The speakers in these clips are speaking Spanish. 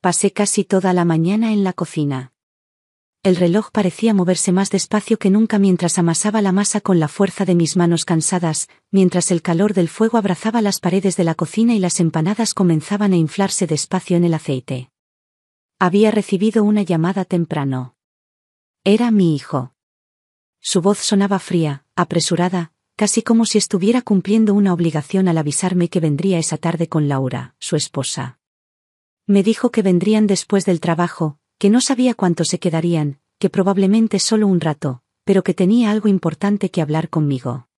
Pasé casi toda la mañana en la cocina. El reloj parecía moverse más despacio que nunca mientras amasaba la masa con la fuerza de mis manos cansadas, mientras el calor del fuego abrazaba las paredes de la cocina y las empanadas comenzaban a inflarse despacio en el aceite. Había recibido una llamada temprano. Era mi hijo. Su voz sonaba fría, apresurada, casi como si estuviera cumpliendo una obligación al avisarme que vendría esa tarde con Laura, su esposa. Me dijo que vendrían después del trabajo, que no sabía cuánto se quedarían, que probablemente solo un rato, pero que tenía algo importante que hablar conmigo.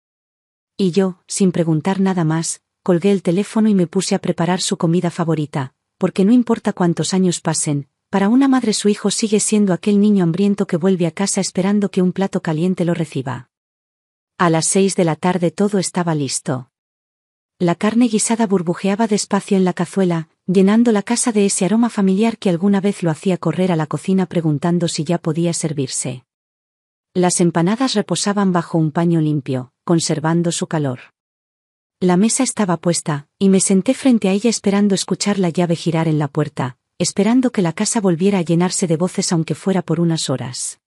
Y yo, sin preguntar nada más, colgué el teléfono y me puse a preparar su comida favorita, porque no importa cuántos años pasen, para una madre su hijo sigue siendo aquel niño hambriento que vuelve a casa esperando que un plato caliente lo reciba. A las 6 de la tarde todo estaba listo. La carne guisada burbujeaba despacio en la cazuela, llenando la casa de ese aroma familiar que alguna vez lo hacía correr a la cocina preguntando si ya podía servirse. Las empanadas reposaban bajo un paño limpio, conservando su calor. La mesa estaba puesta, y me senté frente a ella esperando escuchar la llave girar en la puerta, esperando que la casa volviera a llenarse de voces aunque fuera por unas horas.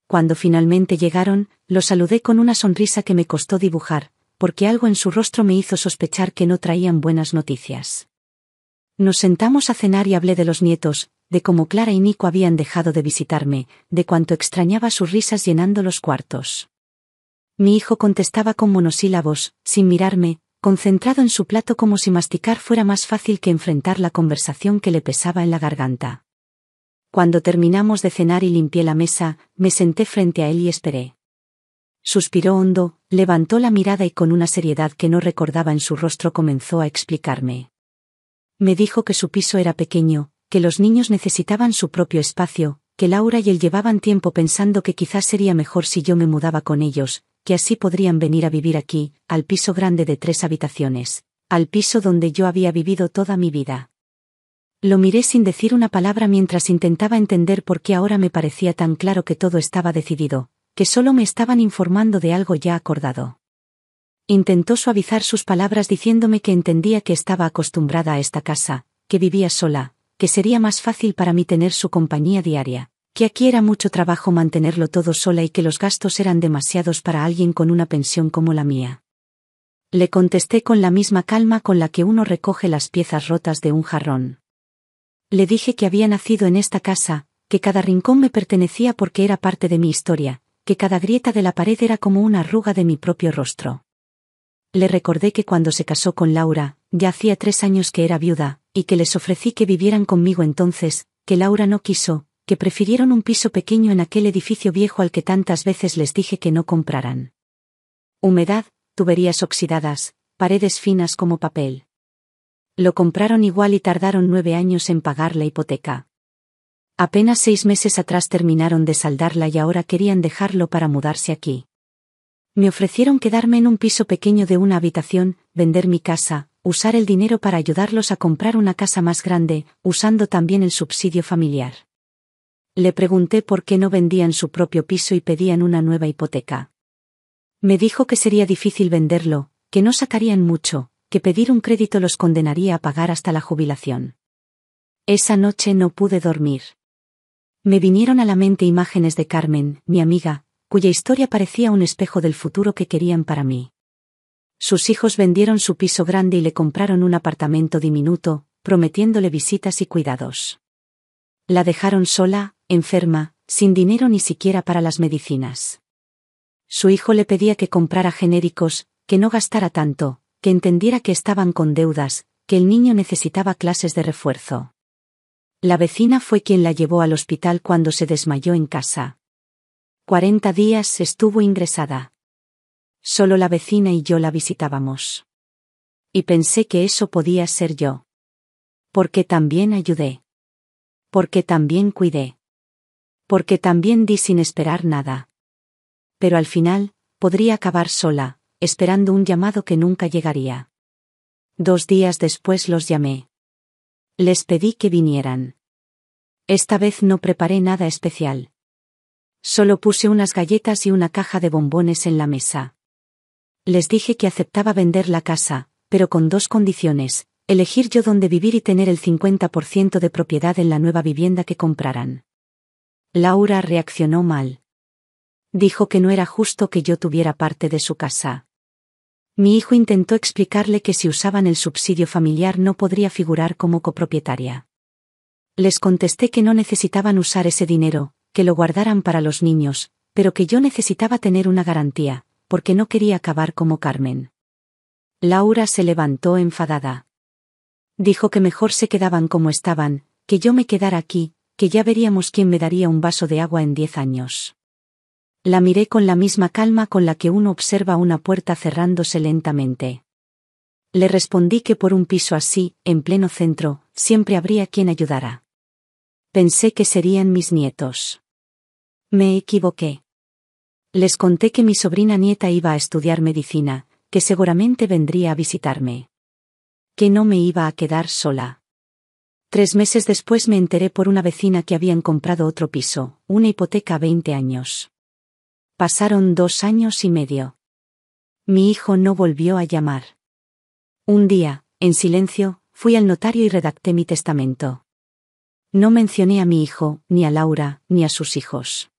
Cuando finalmente llegaron, los saludé con una sonrisa que me costó dibujar, porque algo en su rostro me hizo sospechar que no traían buenas noticias. Nos sentamos a cenar y hablé de los nietos, de cómo Clara y Nico habían dejado de visitarme, de cuánto extrañaba sus risas llenando los cuartos. Mi hijo contestaba con monosílabos, sin mirarme, concentrado en su plato como si masticar fuera más fácil que enfrentar la conversación que le pesaba en la garganta. Cuando terminamos de cenar y limpié la mesa, me senté frente a él y esperé. Suspiró hondo, levantó la mirada y con una seriedad que no recordaba en su rostro comenzó a explicarme. Me dijo que su piso era pequeño, que los niños necesitaban su propio espacio, que Laura y él llevaban tiempo pensando que quizás sería mejor si yo me mudaba con ellos, que así podrían venir a vivir aquí, al piso grande de 3 habitaciones, al piso donde yo había vivido toda mi vida. Lo miré sin decir una palabra mientras intentaba entender por qué ahora me parecía tan claro que todo estaba decidido, que solo me estaban informando de algo ya acordado. Intentó suavizar sus palabras diciéndome que entendía que estaba acostumbrada a esta casa, que vivía sola, que sería más fácil para mí tener su compañía diaria, que aquí era mucho trabajo mantenerlo todo sola y que los gastos eran demasiados para alguien con una pensión como la mía. Le contesté con la misma calma con la que uno recoge las piezas rotas de un jarrón. Le dije que había nacido en esta casa, que cada rincón me pertenecía porque era parte de mi historia, que cada grieta de la pared era como una arruga de mi propio rostro. Le recordé que cuando se casó con Laura, ya hacía 3 años que era viuda, y que les ofrecí que vivieran conmigo entonces, que Laura no quiso, que prefirieron un piso pequeño en aquel edificio viejo al que tantas veces les dije que no compraran. Humedad, tuberías oxidadas, paredes finas como papel. Lo compraron igual y tardaron 9 años en pagar la hipoteca. Apenas 6 meses atrás terminaron de saldarla y ahora querían dejarlo para mudarse aquí. Me ofrecieron quedarme en un piso pequeño de una habitación, vender mi casa, usar el dinero para ayudarlos a comprar una casa más grande, usando también el subsidio familiar. Le pregunté por qué no vendían su propio piso y pedían una nueva hipoteca. Me dijo que sería difícil venderlo, que no sacarían mucho, que pedir un crédito los condenaría a pagar hasta la jubilación. Esa noche no pude dormir. Me vinieron a la mente imágenes de Carmen, mi amiga, cuya historia parecía un espejo del futuro que querían para mí. Sus hijos vendieron su piso grande y le compraron un apartamento diminuto, prometiéndole visitas y cuidados. La dejaron sola, enferma, sin dinero ni siquiera para las medicinas. Su hijo le pedía que comprara genéricos, que no gastara tanto, que entendiera que estaban con deudas, que el niño necesitaba clases de refuerzo. La vecina fue quien la llevó al hospital cuando se desmayó en casa. 40 días estuvo ingresada. Solo la vecina y yo la visitábamos. Y pensé que eso podía ser yo. Porque también ayudé. Porque también cuidé. Porque también di sin esperar nada. Pero al final, podría acabar sola, esperando un llamado que nunca llegaría. 2 días después los llamé. Les pedí que vinieran. Esta vez no preparé nada especial. Solo puse unas galletas y una caja de bombones en la mesa. Les dije que aceptaba vender la casa, pero con 2 condiciones: Elegir yo dónde vivir y tener el 50% de propiedad en la nueva vivienda que compraran. Laura reaccionó mal. Dijo que no era justo que yo tuviera parte de su casa. Mi hijo intentó explicarle que si usaban el subsidio familiar no podría figurar como copropietaria. Les contesté que no necesitaban usar ese dinero, que lo guardaran para los niños, pero que yo necesitaba tener una garantía, porque no quería acabar como Carmen. Laura se levantó enfadada. Dijo que mejor se quedaban como estaban, que yo me quedara aquí, que ya veríamos quién me daría un vaso de agua en 10 años. La miré con la misma calma con la que uno observa una puerta cerrándose lentamente. Le respondí que por un piso así, en pleno centro, siempre habría quien ayudara. Pensé que serían mis nietos. Me equivoqué. Les conté que mi sobrina nieta iba a estudiar medicina, que seguramente vendría a visitarme. Que no me iba a quedar sola. 3 meses después me enteré por una vecina que habían comprado otro piso, una hipoteca a 20 años. Pasaron 2 años y medio. Mi hijo no volvió a llamar. Un día, en silencio, fui al notario y redacté mi testamento. No mencioné a mi hijo, ni a Laura, ni a sus hijos.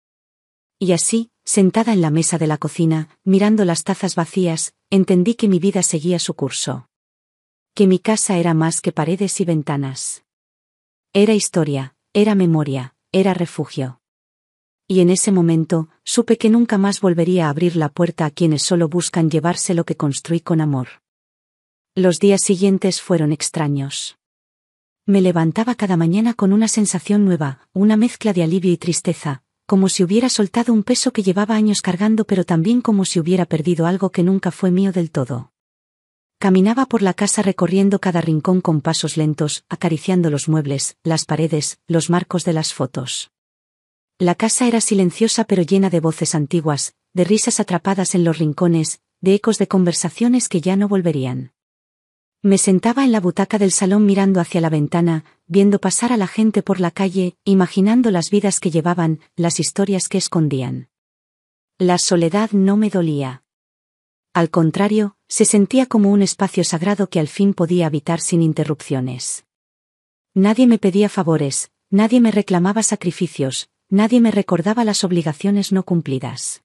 Y así, sentada en la mesa de la cocina, mirando las tazas vacías, entendí que mi vida seguía su curso. Que mi casa era más que paredes y ventanas. Era historia, era memoria, era refugio. Y en ese momento, supe que nunca más volvería a abrir la puerta a quienes solo buscan llevarse lo que construí con amor. Los días siguientes fueron extraños. Me levantaba cada mañana con una sensación nueva, una mezcla de alivio y tristeza, como si hubiera soltado un peso que llevaba años cargando, pero también como si hubiera perdido algo que nunca fue mío del todo. Caminaba por la casa recorriendo cada rincón con pasos lentos, acariciando los muebles, las paredes, los marcos de las fotos. La casa era silenciosa pero llena de voces antiguas, de risas atrapadas en los rincones, de ecos de conversaciones que ya no volverían. Me sentaba en la butaca del salón mirando hacia la ventana, viendo pasar a la gente por la calle, imaginando las vidas que llevaban, las historias que escondían. La soledad no me dolía. Al contrario, se sentía como un espacio sagrado que al fin podía habitar sin interrupciones. Nadie me pedía favores, nadie me reclamaba sacrificios, nadie me recordaba las obligaciones no cumplidas.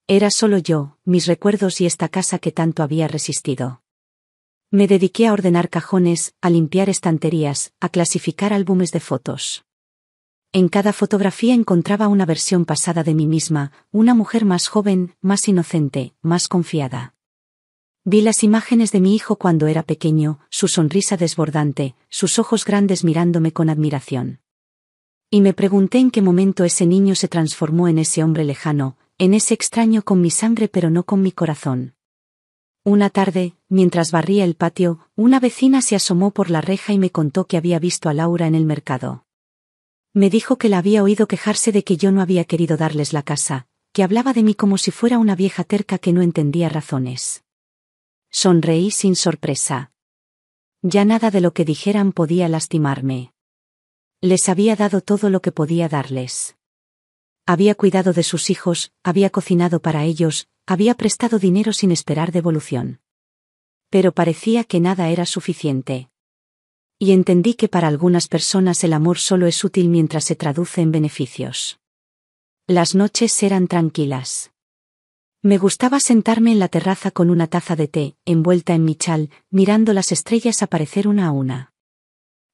Era solo yo, mis recuerdos y esta casa que tanto había resistido. Me dediqué a ordenar cajones, a limpiar estanterías, a clasificar álbumes de fotos. En cada fotografía encontraba una versión pasada de mí misma, una mujer más joven, más inocente, más confiada. Vi las imágenes de mi hijo cuando era pequeño, su sonrisa desbordante, sus ojos grandes mirándome con admiración. Y me pregunté en qué momento ese niño se transformó en ese hombre lejano, en ese extraño con mi sangre pero no con mi corazón. Una tarde, mientras barría el patio, una vecina se asomó por la reja y me contó que había visto a Laura en el mercado. Me dijo que la había oído quejarse de que yo no había querido darles la casa, que hablaba de mí como si fuera una vieja terca que no entendía razones. Sonreí sin sorpresa. Ya nada de lo que dijeran podía lastimarme. Les había dado todo lo que podía darles. Había cuidado de sus hijos, había cocinado para ellos, había prestado dinero sin esperar devolución. Pero parecía que nada era suficiente. Y entendí que para algunas personas el amor solo es útil mientras se traduce en beneficios. Las noches eran tranquilas. Me gustaba sentarme en la terraza con una taza de té, envuelta en mi chal, mirando las estrellas aparecer una a una.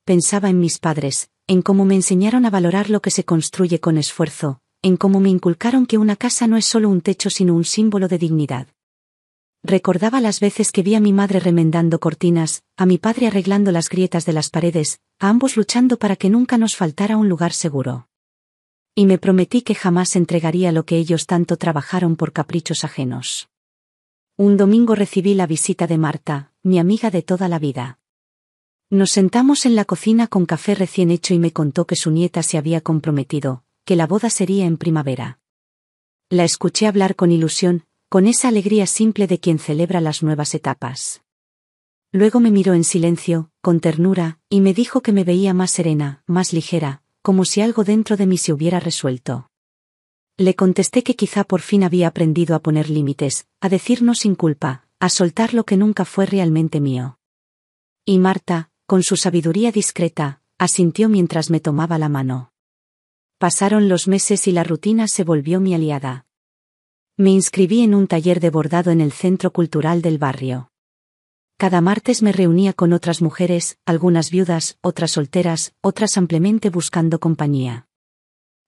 Pensaba en mis padres, en cómo me enseñaron a valorar lo que se construye con esfuerzo, en cómo me inculcaron que una casa no es solo un techo sino un símbolo de dignidad. Recordaba las veces que vi a mi madre remendando cortinas, a mi padre arreglando las grietas de las paredes, a ambos luchando para que nunca nos faltara un lugar seguro. Y me prometí que jamás entregaría lo que ellos tanto trabajaron por caprichos ajenos. Un domingo recibí la visita de Marta, mi amiga de toda la vida. Nos sentamos en la cocina con café recién hecho y me contó que su nieta se había comprometido, que la boda sería en primavera. La escuché hablar con ilusión, con esa alegría simple de quien celebra las nuevas etapas. Luego me miró en silencio, con ternura, y me dijo que me veía más serena, más ligera, como si algo dentro de mí se hubiera resuelto. Le contesté que quizá por fin había aprendido a poner límites, a decir no sin culpa, a soltar lo que nunca fue realmente mío. Y Marta, con su sabiduría discreta, asintió mientras me tomaba la mano. Pasaron los meses y la rutina se volvió mi aliada. Me inscribí en un taller de bordado en el centro cultural del barrio. Cada martes me reunía con otras mujeres, algunas viudas, otras solteras, otras ampliamente buscando compañía.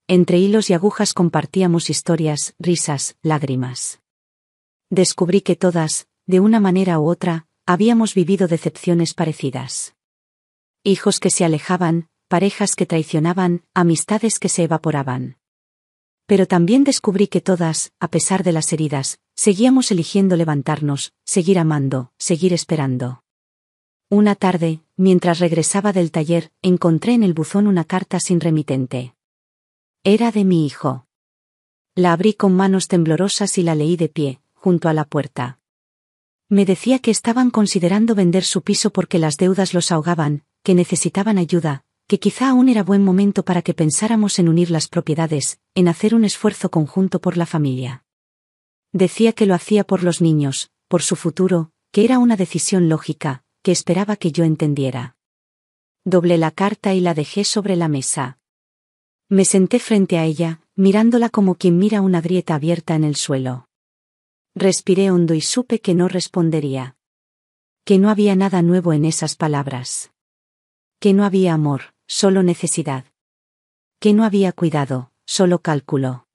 Entre hilos y agujas compartíamos historias, risas, lágrimas. Descubrí que todas, de una manera u otra, habíamos vivido decepciones parecidas. Hijos que se alejaban, parejas que traicionaban, amistades que se evaporaban. Pero también descubrí que todas, a pesar de las heridas, seguíamos eligiendo levantarnos, seguir amando, seguir esperando. Una tarde, mientras regresaba del taller, encontré en el buzón una carta sin remitente. Era de mi hijo. La abrí con manos temblorosas y la leí de pie, junto a la puerta. Me decía que estaban considerando vender su piso porque las deudas los ahogaban, que necesitaban ayuda, que quizá aún era buen momento para que pensáramos en unir las propiedades, en hacer un esfuerzo conjunto por la familia. Decía que lo hacía por los niños, por su futuro, que era una decisión lógica, que esperaba que yo entendiera. Doblé la carta y la dejé sobre la mesa. Me senté frente a ella, mirándola como quien mira una grieta abierta en el suelo. Respiré hondo y supe que no respondería. Que no había nada nuevo en esas palabras. Que no había amor, solo necesidad. Que no había cuidado, solo cálculo.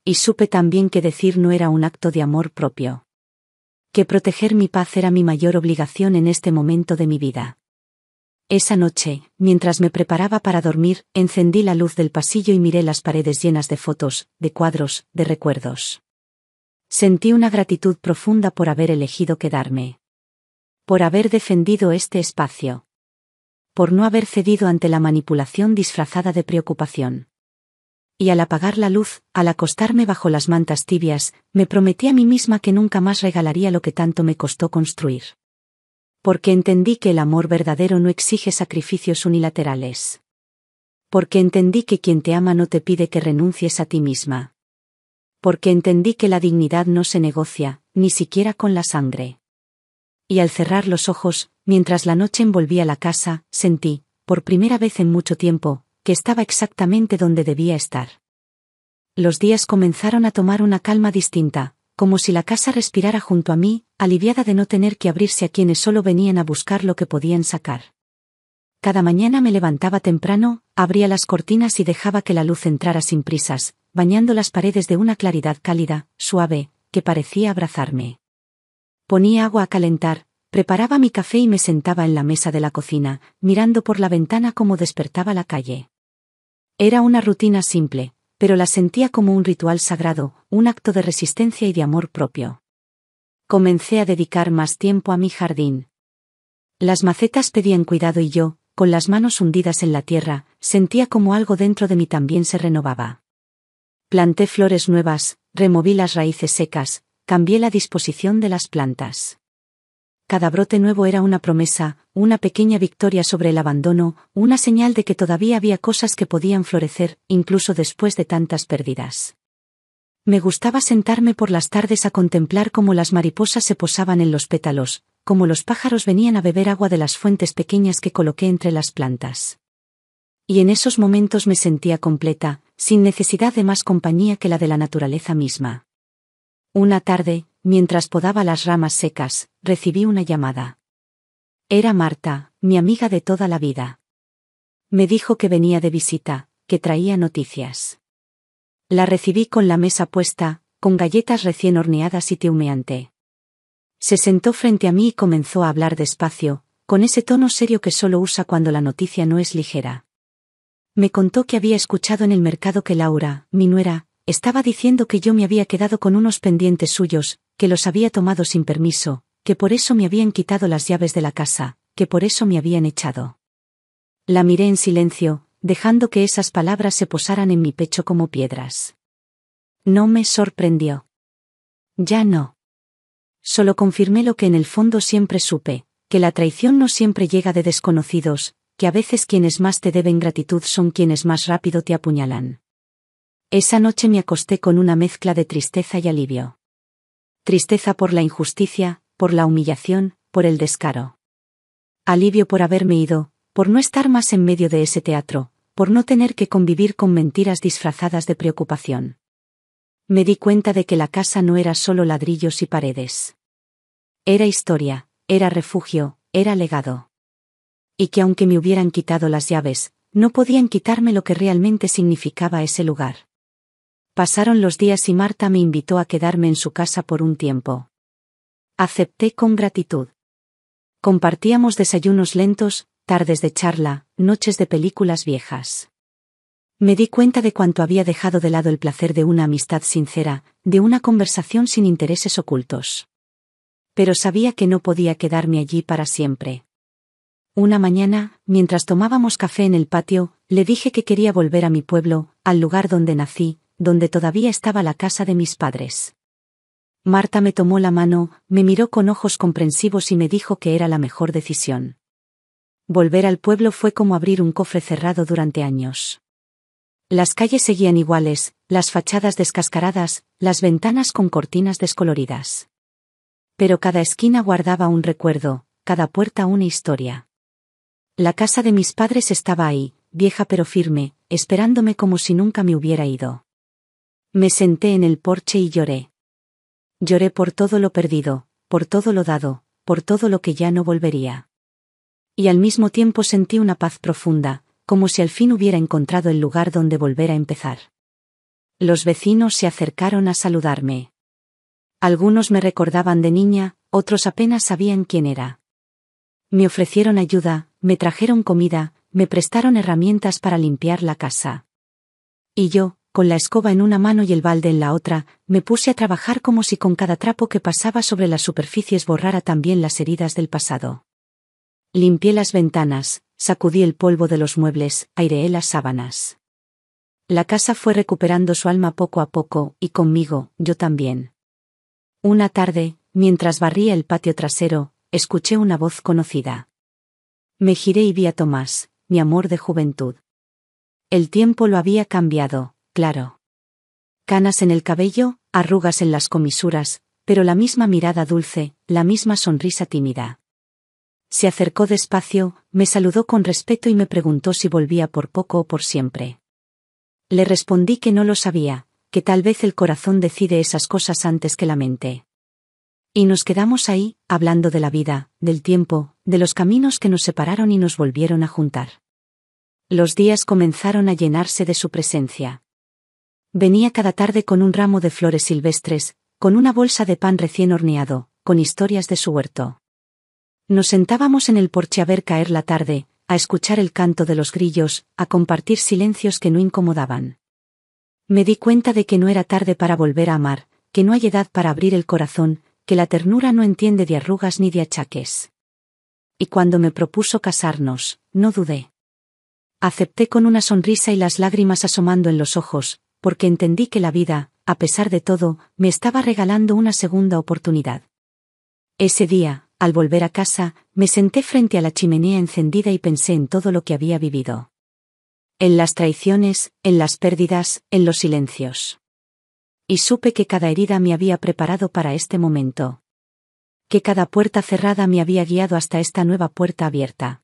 Y supe también que decir no era un acto de amor propio. Que proteger mi paz era mi mayor obligación en este momento de mi vida. Esa noche, mientras me preparaba para dormir, encendí la luz del pasillo y miré las paredes llenas de fotos, de cuadros, de recuerdos. Sentí una gratitud profunda por haber elegido quedarme. Por haber defendido este espacio. Por no haber cedido ante la manipulación disfrazada de preocupación. Y al apagar la luz, al acostarme bajo las mantas tibias, me prometí a mí misma que nunca más regalaría lo que tanto me costó construir. Porque entendí que el amor verdadero no exige sacrificios unilaterales. Porque entendí que quien te ama no te pide que renuncies a ti misma. Porque entendí que la dignidad no se negocia, ni siquiera con la sangre. Y al cerrar los ojos, mientras la noche envolvía la casa, sentí, por primera vez en mucho tiempo, que estaba exactamente donde debía estar. Los días comenzaron a tomar una calma distinta, como si la casa respirara junto a mí, aliviada de no tener que abrirse a quienes solo venían a buscar lo que podían sacar. Cada mañana me levantaba temprano, abría las cortinas y dejaba que la luz entrara sin prisas, bañando las paredes de una claridad cálida, suave, que parecía abrazarme. Ponía agua a calentar, preparaba mi café y me sentaba en la mesa de la cocina, mirando por la ventana cómo despertaba la calle. Era una rutina simple, pero la sentía como un ritual sagrado, un acto de resistencia y de amor propio. Comencé a dedicar más tiempo a mi jardín. Las macetas pedían cuidado y yo, con las manos hundidas en la tierra, sentía como algo dentro de mí también se renovaba. Planté flores nuevas, removí las raíces secas, cambié la disposición de las plantas. Cada brote nuevo era una promesa, una pequeña victoria sobre el abandono, una señal de que todavía había cosas que podían florecer, incluso después de tantas pérdidas. Me gustaba sentarme por las tardes a contemplar cómo las mariposas se posaban en los pétalos, cómo los pájaros venían a beber agua de las fuentes pequeñas que coloqué entre las plantas. Y en esos momentos me sentía completa, sin necesidad de más compañía que la de la naturaleza misma. Una tarde, mientras podaba las ramas secas, recibí una llamada. Era Marta, mi amiga de toda la vida. Me dijo que venía de visita, que traía noticias. La recibí con la mesa puesta, con galletas recién horneadas y té humeante. Se sentó frente a mí y comenzó a hablar despacio, con ese tono serio que solo usa cuando la noticia no es ligera. Me contó que había escuchado en el mercado que Laura, mi nuera, estaba diciendo que yo me había quedado con unos pendientes suyos, que los había tomado sin permiso, que por eso me habían quitado las llaves de la casa, que por eso me habían echado. La miré en silencio, dejando que esas palabras se posaran en mi pecho como piedras. No me sorprendió. Ya no. Solo confirmé lo que en el fondo siempre supe, que la traición no siempre llega de desconocidos, que a veces quienes más te deben gratitud son quienes más rápido te apuñalan. Esa noche me acosté con una mezcla de tristeza y alivio. Tristeza por la injusticia, por la humillación, por el descaro. Alivio por haberme ido, por no estar más en medio de ese teatro, por no tener que convivir con mentiras disfrazadas de preocupación. Me di cuenta de que la casa no era solo ladrillos y paredes. Era historia, era refugio, era legado. Y que aunque me hubieran quitado las llaves, no podían quitarme lo que realmente significaba ese lugar. Pasaron los días y Marta me invitó a quedarme en su casa por un tiempo. Acepté con gratitud. Compartíamos desayunos lentos, tardes de charla, noches de películas viejas. Me di cuenta de cuánto había dejado de lado el placer de una amistad sincera, de una conversación sin intereses ocultos. Pero sabía que no podía quedarme allí para siempre. Una mañana, mientras tomábamos café en el patio, le dije que quería volver a mi pueblo, al lugar donde nací, donde todavía estaba la casa de mis padres. Marta me tomó la mano, me miró con ojos comprensivos y me dijo que era la mejor decisión. Volver al pueblo fue como abrir un cofre cerrado durante años. Las calles seguían iguales, las fachadas descascaradas, las ventanas con cortinas descoloridas. Pero cada esquina guardaba un recuerdo, cada puerta una historia. La casa de mis padres estaba ahí, vieja pero firme, esperándome como si nunca me hubiera ido. Me senté en el porche y lloré. Lloré por todo lo perdido, por todo lo dado, por todo lo que ya no volvería. Y al mismo tiempo sentí una paz profunda, como si al fin hubiera encontrado el lugar donde volver a empezar. Los vecinos se acercaron a saludarme. Algunos me recordaban de niña, otros apenas sabían quién era. Me ofrecieron ayuda, me trajeron comida, me prestaron herramientas para limpiar la casa. Y yo, con la escoba en una mano y el balde en la otra, me puse a trabajar como si con cada trapo que pasaba sobre las superficies borrara también las heridas del pasado. Limpié las ventanas, sacudí el polvo de los muebles, aireé las sábanas. La casa fue recuperando su alma poco a poco, y conmigo, yo también. Una tarde, mientras barría el patio trasero, escuché una voz conocida. Me giré y vi a Tomás, mi amor de juventud. El tiempo lo había cambiado, claro. Canas en el cabello, arrugas en las comisuras, pero la misma mirada dulce, la misma sonrisa tímida. Se acercó despacio, me saludó con respeto y me preguntó si volvía por poco o por siempre. Le respondí que no lo sabía, que tal vez el corazón decide esas cosas antes que la mente. Y nos quedamos ahí, hablando de la vida, del tiempo, de los caminos que nos separaron y nos volvieron a juntar. Los días comenzaron a llenarse de su presencia. Venía cada tarde con un ramo de flores silvestres, con una bolsa de pan recién horneado, con historias de su huerto. Nos sentábamos en el porche a ver caer la tarde, a escuchar el canto de los grillos, a compartir silencios que no incomodaban. Me di cuenta de que no era tarde para volver a amar, que no hay edad para abrir el corazón, que la ternura no entiende de arrugas ni de achaques. Y cuando me propuso casarnos, no dudé. Acepté con una sonrisa y las lágrimas asomando en los ojos, porque entendí que la vida, a pesar de todo, me estaba regalando una segunda oportunidad. Ese día, al volver a casa, me senté frente a la chimenea encendida y pensé en todo lo que había vivido. En las traiciones, en las pérdidas, en los silencios. Y supe que cada herida me había preparado para este momento. Que cada puerta cerrada me había guiado hasta esta nueva puerta abierta.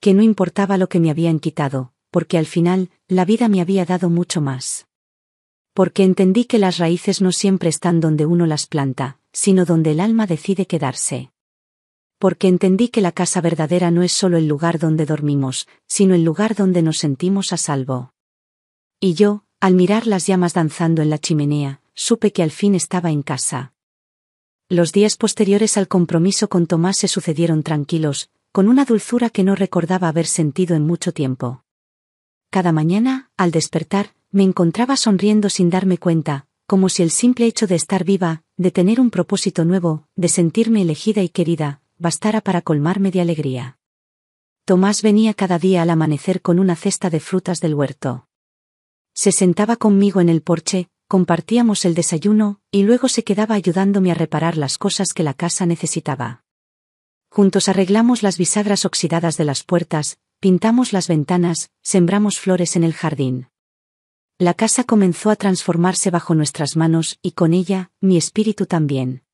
Que no importaba lo que me habían quitado, porque al final, la vida me había dado mucho más. Porque entendí que las raíces no siempre están donde uno las planta, sino donde el alma decide quedarse. Porque entendí que la casa verdadera no es solo el lugar donde dormimos, sino el lugar donde nos sentimos a salvo. Y yo, al mirar las llamas danzando en la chimenea, supe que al fin estaba en casa. Los días posteriores al compromiso con Tomás se sucedieron tranquilos, con una dulzura que no recordaba haber sentido en mucho tiempo. Cada mañana, al despertar, me encontraba sonriendo sin darme cuenta, como si el simple hecho de estar viva, de tener un propósito nuevo, de sentirme elegida y querida, bastara para colmarme de alegría. Tomás venía cada día al amanecer con una cesta de frutas del huerto. Se sentaba conmigo en el porche, compartíamos el desayuno, y luego se quedaba ayudándome a reparar las cosas que la casa necesitaba. Juntos arreglamos las bisagras oxidadas de las puertas, pintamos las ventanas, sembramos flores en el jardín. La casa comenzó a transformarse bajo nuestras manos y con ella, mi espíritu también.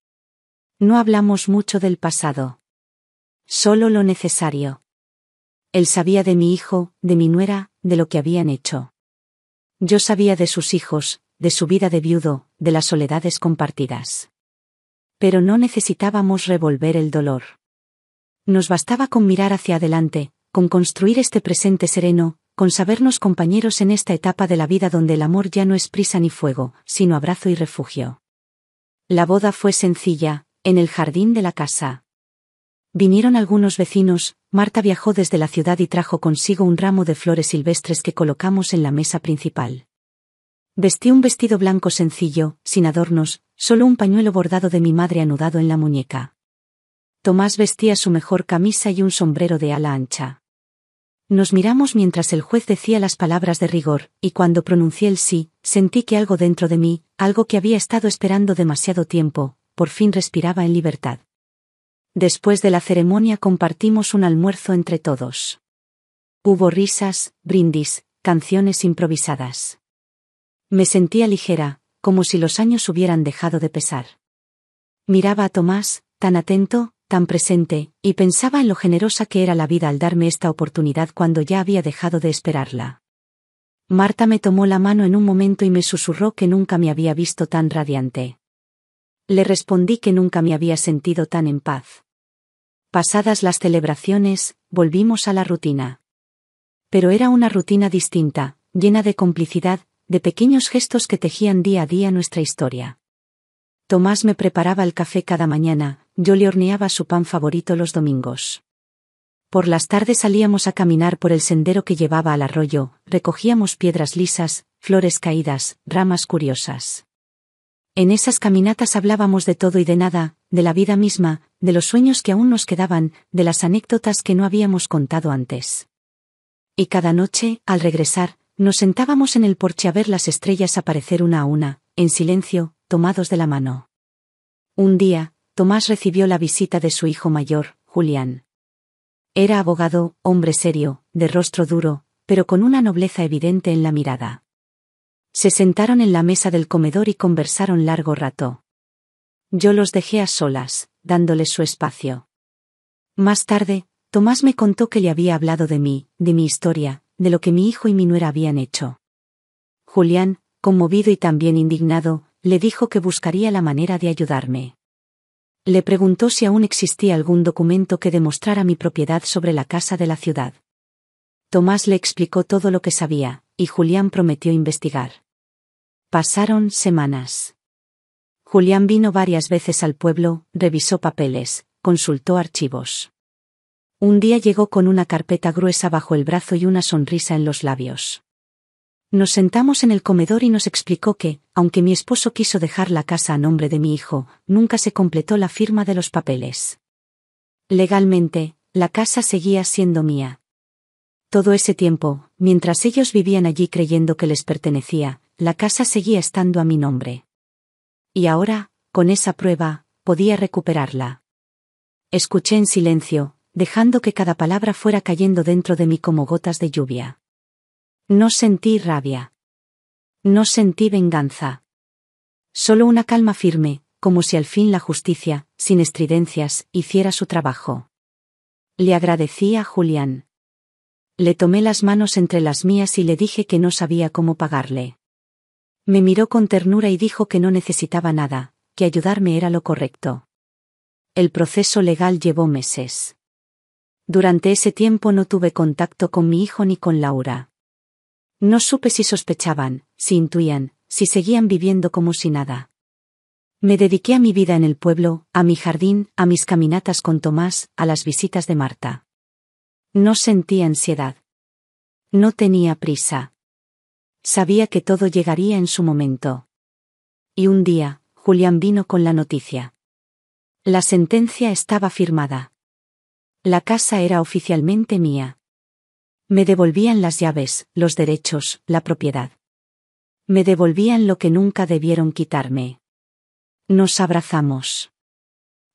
No hablamos mucho del pasado. Solo lo necesario. Él sabía de mi hijo, de mi nuera, de lo que habían hecho. Yo sabía de sus hijos, de su vida de viudo, de las soledades compartidas. Pero no necesitábamos revolver el dolor. Nos bastaba con mirar hacia adelante, con construir este presente sereno, con sabernos compañeros en esta etapa de la vida donde el amor ya no es prisa ni fuego, sino abrazo y refugio. La boda fue sencilla, en el jardín de la casa. Vinieron algunos vecinos, Marta viajó desde la ciudad y trajo consigo un ramo de flores silvestres que colocamos en la mesa principal. Vestí un vestido blanco sencillo, sin adornos, solo un pañuelo bordado de mi madre anudado en la muñeca. Tomás vestía su mejor camisa y un sombrero de ala ancha. Nos miramos mientras el juez decía las palabras de rigor, y cuando pronuncié el sí, sentí que algo dentro de mí, algo que había estado esperando demasiado tiempo, por fin respiraba en libertad. Después de la ceremonia compartimos un almuerzo entre todos. Hubo risas, brindis, canciones improvisadas. Me sentía ligera, como si los años hubieran dejado de pesar. Miraba a Tomás, tan atento, tan presente, y pensaba en lo generosa que era la vida al darme esta oportunidad cuando ya había dejado de esperarla. Marta me tomó la mano en un momento y me susurró que nunca me había visto tan radiante. Le respondí que nunca me había sentido tan en paz. Pasadas las celebraciones, volvimos a la rutina. Pero era una rutina distinta, llena de complicidad, de pequeños gestos que tejían día a día nuestra historia. Tomás me preparaba el café cada mañana, yo le horneaba su pan favorito los domingos. Por las tardes salíamos a caminar por el sendero que llevaba al arroyo, recogíamos piedras lisas, flores caídas, ramas curiosas. En esas caminatas hablábamos de todo y de nada, de la vida misma, de los sueños que aún nos quedaban, de las anécdotas que no habíamos contado antes. Y cada noche, al regresar, nos sentábamos en el porche a ver las estrellas aparecer una a una, en silencio, tomados de la mano. Un día, Tomás recibió la visita de su hijo mayor, Julián. Era abogado, hombre serio, de rostro duro, pero con una nobleza evidente en la mirada. Se sentaron en la mesa del comedor y conversaron largo rato. Yo los dejé a solas, dándoles su espacio. Más tarde, Tomás me contó que le había hablado de mí, de mi historia, de lo que mi hijo y mi nuera habían hecho. Julián, conmovido y también indignado, le dijo que buscaría la manera de ayudarme. Le preguntó si aún existía algún documento que demostrara mi propiedad sobre la casa de la ciudad. Tomás le explicó todo lo que sabía, y Julián prometió investigar. Pasaron semanas. Julián vino varias veces al pueblo, revisó papeles, consultó archivos. Un día llegó con una carpeta gruesa bajo el brazo y una sonrisa en los labios. Nos sentamos en el comedor y nos explicó que, aunque mi esposo quiso dejar la casa a nombre de mi hijo, nunca se completó la firma de los papeles. Legalmente, la casa seguía siendo mía. Todo ese tiempo, mientras ellos vivían allí creyendo que les pertenecía, la casa seguía estando a mi nombre. Y ahora, con esa prueba, podía recuperarla. Escuché en silencio, dejando que cada palabra fuera cayendo dentro de mí como gotas de lluvia. No sentí rabia. No sentí venganza. Solo una calma firme, como si al fin la justicia, sin estridencias, hiciera su trabajo. Le agradecí a Julián. Le tomé las manos entre las mías y le dije que no sabía cómo pagarle. Me miró con ternura y dijo que no necesitaba nada, que ayudarme era lo correcto. El proceso legal llevó meses. Durante ese tiempo no tuve contacto con mi hijo ni con Laura. No supe si sospechaban, si intuían, si seguían viviendo como si nada. Me dediqué a mi vida en el pueblo, a mi jardín, a mis caminatas con Tomás, a las visitas de Marta. No sentía ansiedad. No tenía prisa. Sabía que todo llegaría en su momento. Y un día, Julián vino con la noticia. La sentencia estaba firmada. La casa era oficialmente mía. Me devolvían las llaves, los derechos, la propiedad. Me devolvían lo que nunca debieron quitarme. Nos abrazamos.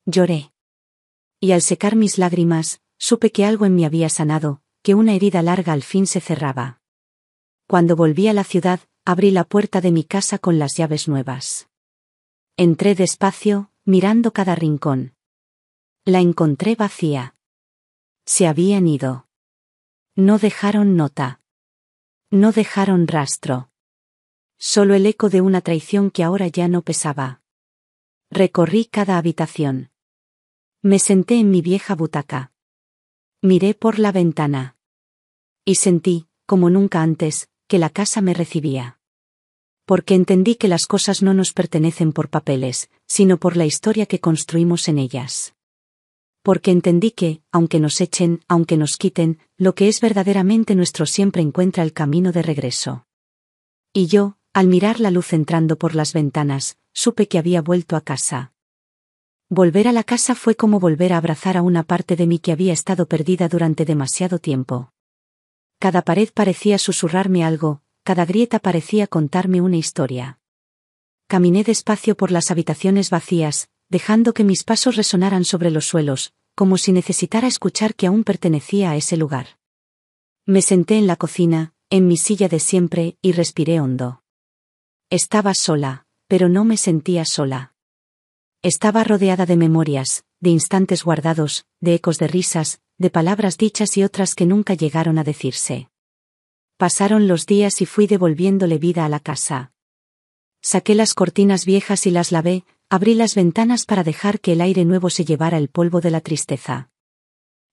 Lloré. Y al secar mis lágrimas, supe que algo en mí había sanado, que una herida larga al fin se cerraba. Cuando volví a la ciudad, abrí la puerta de mi casa con las llaves nuevas. Entré despacio, mirando cada rincón. La encontré vacía. Se habían ido. No dejaron nota. No dejaron rastro. Solo el eco de una traición que ahora ya no pesaba. Recorrí cada habitación. Me senté en mi vieja butaca. Miré por la ventana. Y sentí, como nunca antes, que la casa me recibía. Porque entendí que las cosas no nos pertenecen por papeles, sino por la historia que construimos en ellas. Porque entendí que, aunque nos echen, aunque nos quiten, lo que es verdaderamente nuestro siempre encuentra el camino de regreso. Y yo, al mirar la luz entrando por las ventanas, supe que había vuelto a casa. Volver a la casa fue como volver a abrazar a una parte de mí que había estado perdida durante demasiado tiempo. Cada pared parecía susurrarme algo, cada grieta parecía contarme una historia. Caminé despacio por las habitaciones vacías, dejando que mis pasos resonaran sobre los suelos, como si necesitara escuchar que aún pertenecía a ese lugar. Me senté en la cocina, en mi silla de siempre, y respiré hondo. Estaba sola, pero no me sentía sola. Estaba rodeada de memorias, de instantes guardados, de ecos de risas, de palabras dichas y otras que nunca llegaron a decirse. Pasaron los días y fui devolviéndole vida a la casa. Saqué las cortinas viejas y las lavé, abrí las ventanas para dejar que el aire nuevo se llevara el polvo de la tristeza.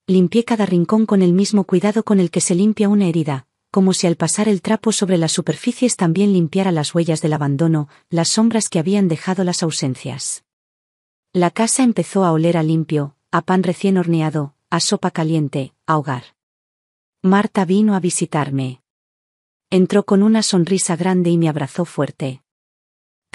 Limpié cada rincón con el mismo cuidado con el que se limpia una herida, como si al pasar el trapo sobre las superficies también limpiara las huellas del abandono, las sombras que habían dejado las ausencias. La casa empezó a oler a limpio, a pan recién horneado, a sopa caliente, a hogar. Marta vino a visitarme. Entró con una sonrisa grande y me abrazó fuerte.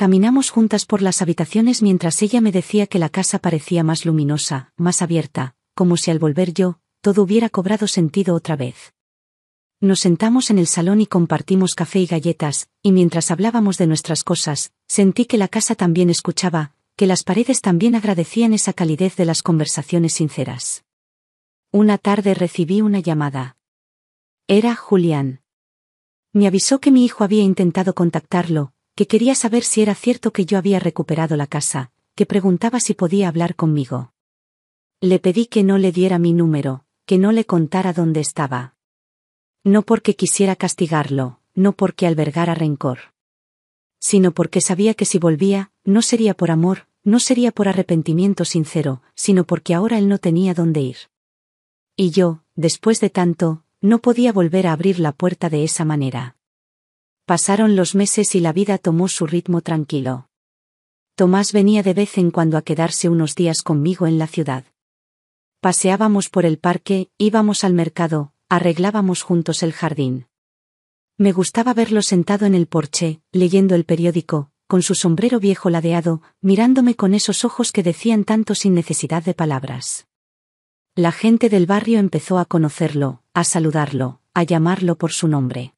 Caminamos juntas por las habitaciones mientras ella me decía que la casa parecía más luminosa, más abierta, como si al volver yo, todo hubiera cobrado sentido otra vez. Nos sentamos en el salón y compartimos café y galletas, y mientras hablábamos de nuestras cosas, sentí que la casa también escuchaba, que las paredes también agradecían esa calidez de las conversaciones sinceras. Una tarde recibí una llamada. Era Julián. Me avisó que mi hijo había intentado contactarlo, que quería saber si era cierto que yo había recuperado la casa, que preguntaba si podía hablar conmigo. Le pedí que no le diera mi número, que no le contara dónde estaba. No porque quisiera castigarlo, no porque albergara rencor. Sino porque sabía que si volvía, no sería por amor, no sería por arrepentimiento sincero, sino porque ahora él no tenía dónde ir. Y yo, después de tanto, no podía volver a abrir la puerta de esa manera. Pasaron los meses y la vida tomó su ritmo tranquilo. Tomás venía de vez en cuando a quedarse unos días conmigo en la ciudad. Paseábamos por el parque, íbamos al mercado, arreglábamos juntos el jardín. Me gustaba verlo sentado en el porche, leyendo el periódico, con su sombrero viejo ladeado, mirándome con esos ojos que decían tanto sin necesidad de palabras. La gente del barrio empezó a conocerlo, a saludarlo, a llamarlo por su nombre.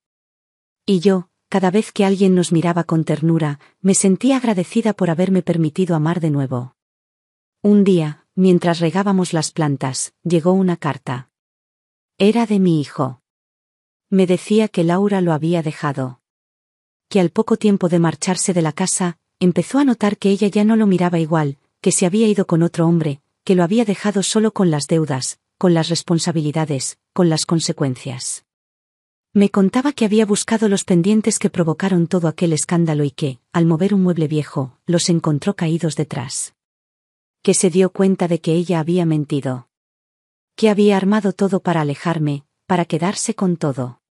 Y yo, cada vez que alguien nos miraba con ternura, me sentía agradecida por haberme permitido amar de nuevo. Un día, mientras regábamos las plantas, llegó una carta. Era de mi hijo. Me decía que Laura lo había dejado. Que al poco tiempo de marcharse de la casa, empezó a notar que ella ya no lo miraba igual, que se había ido con otro hombre, que lo había dejado solo con las deudas, con las responsabilidades, con las consecuencias. Me contaba que había buscado los pendientes que provocaron todo aquel escándalo y que, al mover un mueble viejo, los encontró caídos detrás. Que se dio cuenta de que ella había mentido. Que había armado todo para alejarme, para quedarse con todo.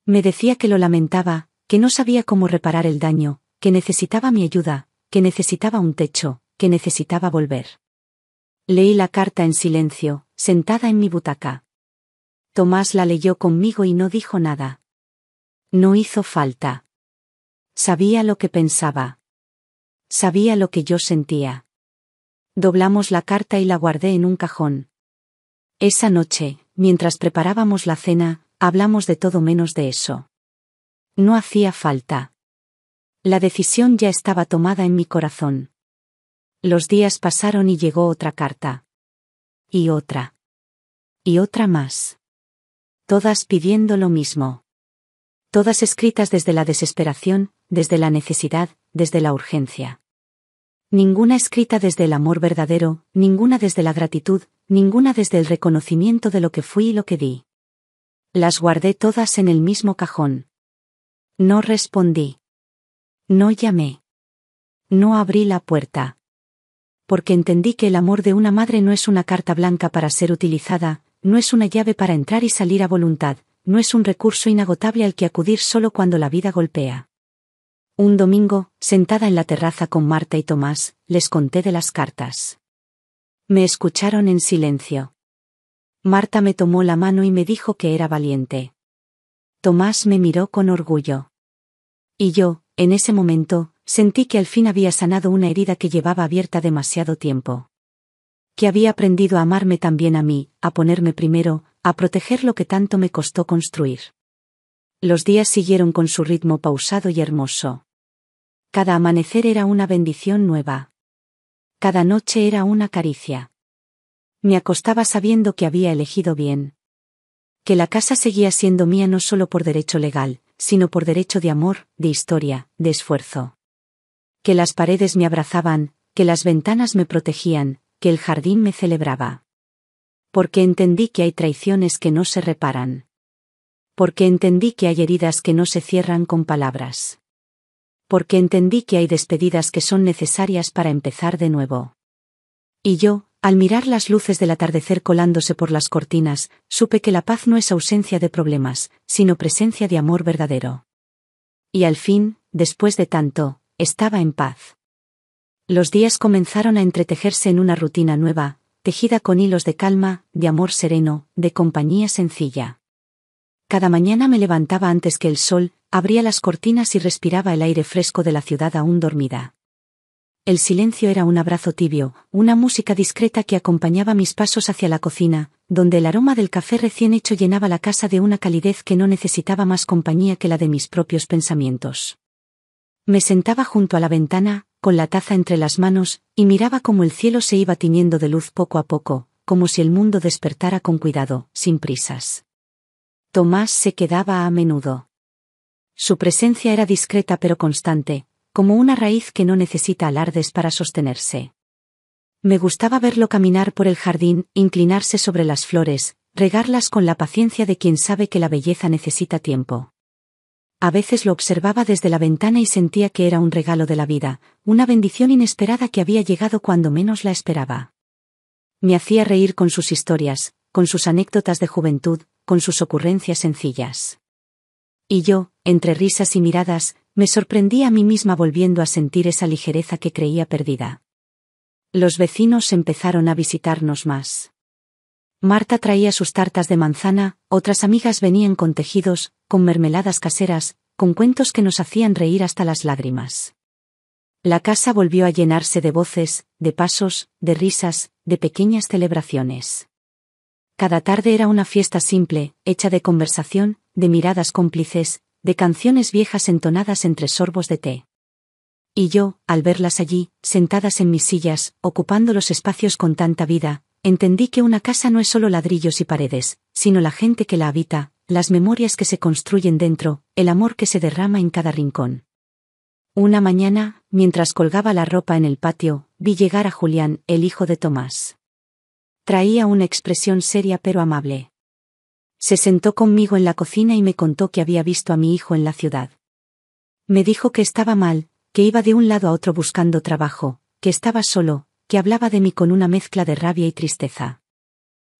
Me decía que lo lamentaba, que no sabía cómo reparar el daño, que necesitaba mi ayuda, que necesitaba un techo, que necesitaba volver. Leí la carta en silencio, sentada en mi butaca. Tomás la leyó conmigo y no dijo nada. No hizo falta. Sabía lo que pensaba. Sabía lo que yo sentía. Doblamos la carta y la guardé en un cajón. Esa noche, mientras preparábamos la cena, hablamos de todo menos de eso. No hacía falta. La decisión ya estaba tomada en mi corazón. Los días pasaron y llegó otra carta. Y otra. Y otra más. Todas pidiendo lo mismo. Todas escritas desde la desesperación, desde la necesidad, desde la urgencia. Ninguna escrita desde el amor verdadero, ninguna desde la gratitud, ninguna desde el reconocimiento de lo que fui y lo que di. Las guardé todas en el mismo cajón. No respondí. No llamé. No abrí la puerta. Porque entendí que el amor de una madre no es una carta blanca para ser utilizada, no es una llave para entrar y salir a voluntad, no es un recurso inagotable al que acudir solo cuando la vida golpea. Un domingo, sentada en la terraza con Marta y Tomás, les conté de las cartas. Me escucharon en silencio. Marta me tomó la mano y me dijo que era valiente. Tomás me miró con orgullo. Y yo, en ese momento, sentí que al fin había sanado una herida que llevaba abierta demasiado tiempo. Que había aprendido a amarme también a mí, a ponerme primero, a proteger lo que tanto me costó construir. Los días siguieron con su ritmo pausado y hermoso. Cada amanecer era una bendición nueva. Cada noche era una caricia. Me acostaba sabiendo que había elegido bien. Que la casa seguía siendo mía no solo por derecho legal, sino por derecho de amor, de historia, de esfuerzo. Que las paredes me abrazaban, que las ventanas me protegían, que el jardín me celebraba. Porque entendí que hay traiciones que no se reparan. Porque entendí que hay heridas que no se cierran con palabras. Porque entendí que hay despedidas que son necesarias para empezar de nuevo. Y yo, al mirar las luces del atardecer colándose por las cortinas, supe que la paz no es ausencia de problemas, sino presencia de amor verdadero. Y al fin, después de tanto, estaba en paz. Los días comenzaron a entretejerse en una rutina nueva, tejida con hilos de calma, de amor sereno, de compañía sencilla. Cada mañana me levantaba antes que el sol, abría las cortinas y respiraba el aire fresco de la ciudad aún dormida. El silencio era un abrazo tibio, una música discreta que acompañaba mis pasos hacia la cocina, donde el aroma del café recién hecho llenaba la casa de una calidez que no necesitaba más compañía que la de mis propios pensamientos. Me sentaba junto a la ventana, con la taza entre las manos, y miraba cómo el cielo se iba tiñendo de luz poco a poco, como si el mundo despertara con cuidado, sin prisas. Tomás se quedaba a menudo. Su presencia era discreta pero constante, como una raíz que no necesita alardes para sostenerse. Me gustaba verlo caminar por el jardín, inclinarse sobre las flores, regarlas con la paciencia de quien sabe que la belleza necesita tiempo. A veces lo observaba desde la ventana y sentía que era un regalo de la vida, una bendición inesperada que había llegado cuando menos la esperaba. Me hacía reír con sus historias, con sus anécdotas de juventud, con sus ocurrencias sencillas. Y yo, entre risas y miradas, me sorprendía a mí misma volviendo a sentir esa ligereza que creía perdida. Los vecinos empezaron a visitarnos más. Marta traía sus tartas de manzana, otras amigas venían con tejidos, con mermeladas caseras, con cuentos que nos hacían reír hasta las lágrimas. La casa volvió a llenarse de voces, de pasos, de risas, de pequeñas celebraciones. Cada tarde era una fiesta simple, hecha de conversación, de miradas cómplices, de canciones viejas entonadas entre sorbos de té. Y yo, al verlas allí, sentadas en mis sillas, ocupando los espacios con tanta vida, entendí que una casa no es solo ladrillos y paredes, sino la gente que la habita, las memorias que se construyen dentro, el amor que se derrama en cada rincón. Una mañana, mientras colgaba la ropa en el patio, vi llegar a Julián, el hijo de Tomás. Traía una expresión seria pero amable. Se sentó conmigo en la cocina y me contó que había visto a mi hijo en la ciudad. Me dijo que estaba mal, que iba de un lado a otro buscando trabajo, que estaba solo, que hablaba de mí con una mezcla de rabia y tristeza.